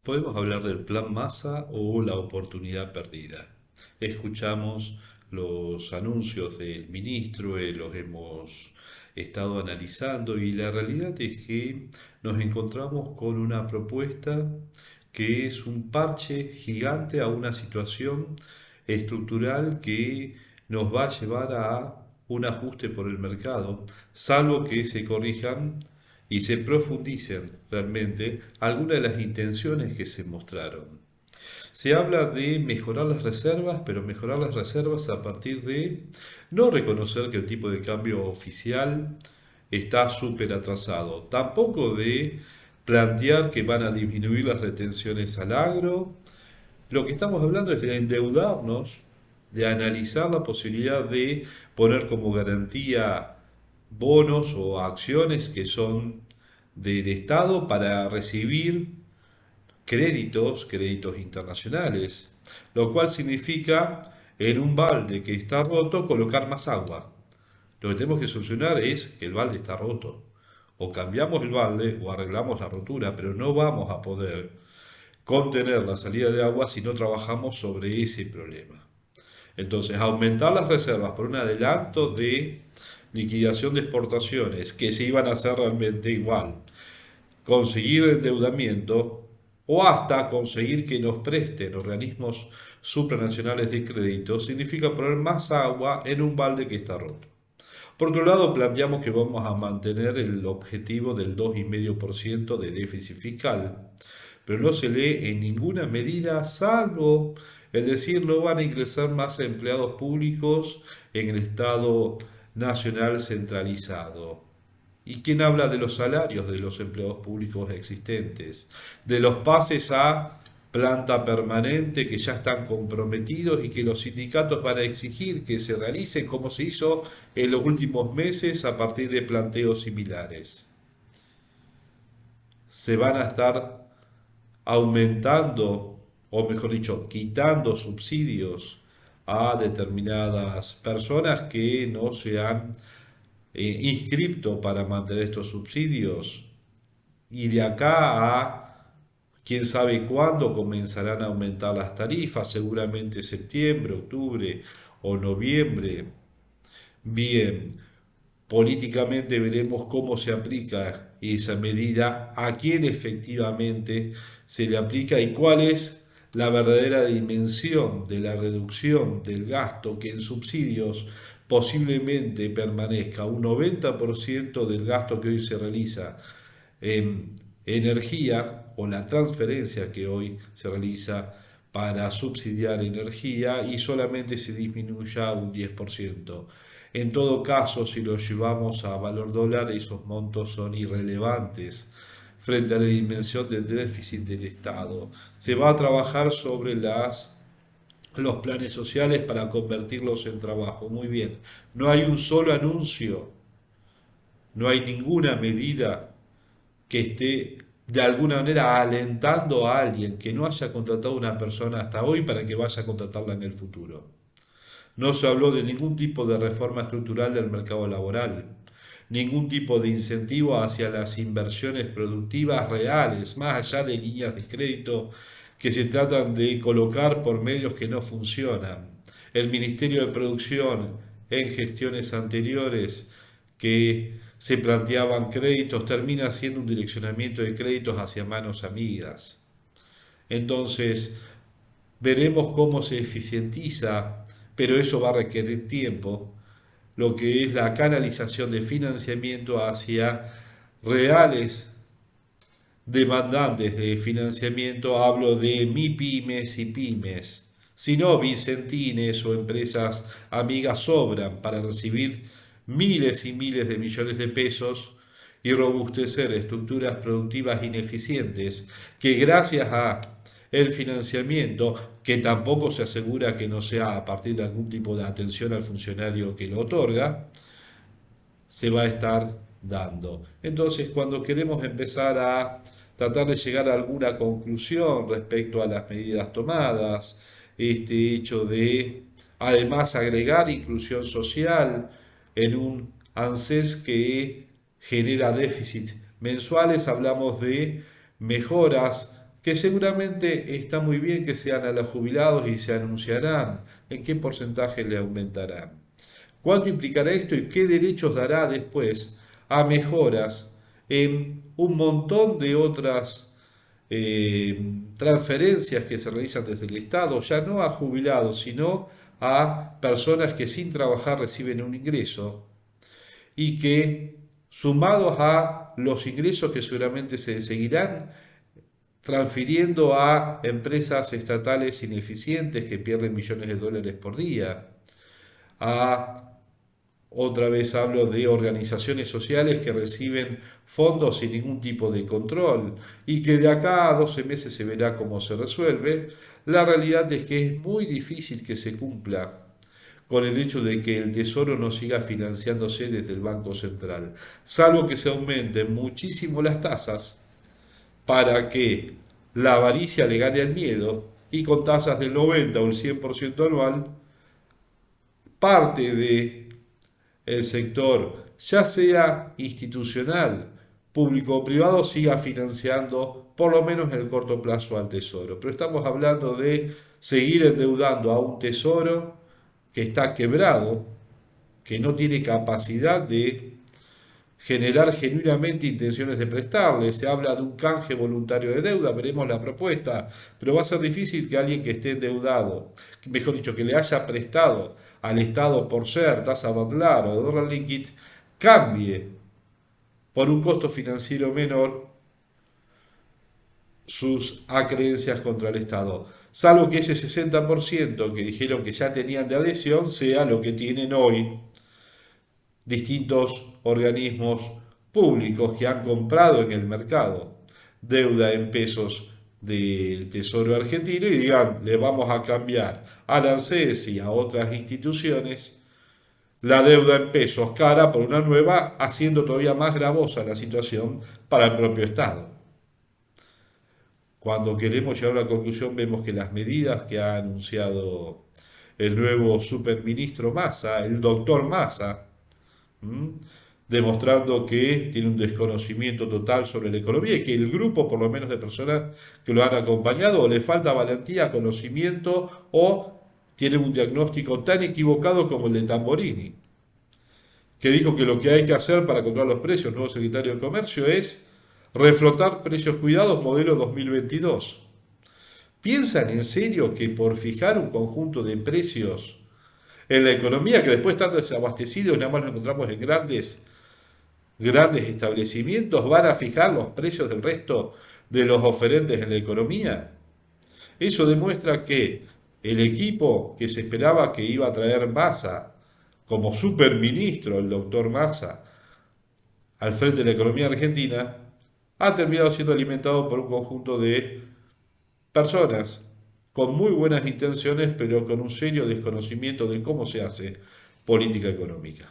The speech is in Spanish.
Podemos hablar del plan Massa o la oportunidad perdida. Escuchamos los anuncios del ministro, los hemos estado analizando y la realidad es que nos encontramos con una propuesta que es un parche gigante a una situación estructural que nos va a llevar a un ajuste por el mercado, salvo que se corrijan y se profundicen realmente algunas de las intenciones que se mostraron. Se habla de mejorar las reservas, pero mejorar las reservas a partir de no reconocer que el tipo de cambio oficial está súper atrasado, tampoco de plantear que van a disminuir las retenciones al agro. Lo que estamos hablando es de endeudarnos, de analizar la posibilidad de poner como garantía bonos o acciones que son del Estado para recibir créditos internacionales, lo cual significa en un balde que está roto colocar más agua. Lo que tenemos que solucionar es que el balde está roto. O cambiamos el balde o arreglamos la rotura, pero no vamos a poder contener la salida de agua si no trabajamos sobre ese problema. Entonces, aumentar las reservas por un adelanto de liquidación de exportaciones que se iban a hacer realmente igual, conseguir endeudamiento o hasta conseguir que nos presten organismos supranacionales de crédito, significa poner más agua en un balde que está roto. Por otro lado, planteamos que vamos a mantener el objetivo del 2,5% de déficit fiscal, pero no se lee en ninguna medida, salvo el decir no van a ingresar más empleados públicos en el Estado Nacional centralizado. ¿Y quién habla de los salarios de los empleados públicos existentes? De los pases a planta permanente que ya están comprometidos y que los sindicatos van a exigir que se realicen como se hizo en los últimos meses a partir de planteos similares. Se van a estar aumentando, o mejor dicho, quitando subsidios a determinadas personas que no se han inscripto para mantener estos subsidios. Y de acá a quién sabe cuándo comenzarán a aumentar las tarifas, seguramente septiembre, octubre o noviembre. Bien, políticamente veremos cómo se aplica esa medida, a quién efectivamente se le aplica y cuál es la verdadera dimensión de la reducción del gasto que en subsidios posiblemente permanezca un 90% del gasto que hoy se realiza en energía o la transferencia que hoy se realiza para subsidiar energía y solamente se disminuya un 10%. En todo caso, si lo llevamos a valor dólar, esos montos son irrelevantes frente a la dimensión del déficit del Estado. Se va a trabajar sobre los planes sociales para convertirlos en trabajo. Muy bien, no hay un solo anuncio, no hay ninguna medida que esté de alguna manera alentando a alguien que no haya contratado a una persona hasta hoy para que vaya a contratarla en el futuro. No se habló de ningún tipo de reforma estructural del mercado laboral, ningún tipo de incentivo hacia las inversiones productivas reales, más allá de líneas de crédito que se tratan de colocar por medios que no funcionan. El Ministerio de Producción en gestiones anteriores que se planteaban créditos termina siendo un direccionamiento de créditos hacia manos amigas. Entonces, veremos cómo se eficientiza, pero eso va a requerir tiempo, lo que es la canalización de financiamiento hacia reales demandantes de financiamiento. Hablo de MIPYMES y pymes. Si no, Vicentines o empresas amigas sobran para recibir miles y miles de millones de pesos y robustecer estructuras productivas ineficientes que gracias a el financiamiento, que tampoco se asegura que no sea a partir de algún tipo de atención al funcionario que lo otorga, se va a estar dando. Entonces, cuando queremos empezar a tratar de llegar a alguna conclusión respecto a las medidas tomadas, este hecho de además agregar inclusión social en un ANSES que genera déficit mensuales, hablamos de mejoras que seguramente está muy bien que sean a los jubilados y se anunciarán en qué porcentaje le aumentarán. ¿Cuánto implicará esto y qué derechos dará después a mejoras en un montón de otras transferencias que se realizan desde el Estado, ya no a jubilados, sino a personas que sin trabajar reciben un ingreso y que, sumados a los ingresos que seguramente se seguirán transfiriendo a empresas estatales ineficientes que pierden millones de dólares por día, a otra vez hablo de organizaciones sociales que reciben fondos sin ningún tipo de control y que de acá a 12 meses se verá cómo se resuelve. La realidad es que es muy difícil que se cumpla con el hecho de que el Tesoro no siga financiándose desde el Banco Central, salvo que se aumenten muchísimo las tasas para que la avaricia le gane al miedo y con tasas del 90 o el 100% anual, parte de el sector, ya sea institucional, público o privado, siga financiando por lo menos en el corto plazo al tesoro. Pero estamos hablando de seguir endeudando a un tesoro que está quebrado, que no tiene capacidad de generar genuinamente intenciones de prestarle. Se habla de un canje voluntario de deuda, veremos la propuesta, pero va a ser difícil que alguien que esté endeudado, mejor dicho, que le haya prestado al Estado por ser tasa Badlar o dólar líquido, cambie por un costo financiero menor sus acreencias contra el Estado. Salvo que ese 60% que dijeron que ya tenían de adhesión sea lo que tienen hoy distintos organismos públicos que han comprado en el mercado deuda en pesos del Tesoro argentino y digan, le vamos a cambiar a la ANSES y a otras instituciones la deuda en pesos cara por una nueva, haciendo todavía más gravosa la situación para el propio Estado. Cuando queremos llegar a la conclusión vemos que las medidas que ha anunciado el nuevo superministro Massa, el doctor Massa, ¿m? Demostrando que tiene un desconocimiento total sobre la economía y que el grupo, por lo menos de personas que lo han acompañado, o le falta valentía, conocimiento o tiene un diagnóstico tan equivocado como el de Tamborini, que dijo que lo que hay que hacer para controlar los precios, el nuevo secretario de Comercio, es reflotar precios cuidados modelo 2022. ¿Piensan en serio que por fijar un conjunto de precios en la economía que después están desabastecidos, nada más lo encontramos en grandes establecimientos, van a fijar los precios del resto de los oferentes en la economía? Eso demuestra que el equipo que se esperaba que iba a traer Massa como superministro, el doctor Massa, al frente de la economía argentina, ha terminado siendo alimentado por un conjunto de personas con muy buenas intenciones, pero con un serio desconocimiento de cómo se hace política económica.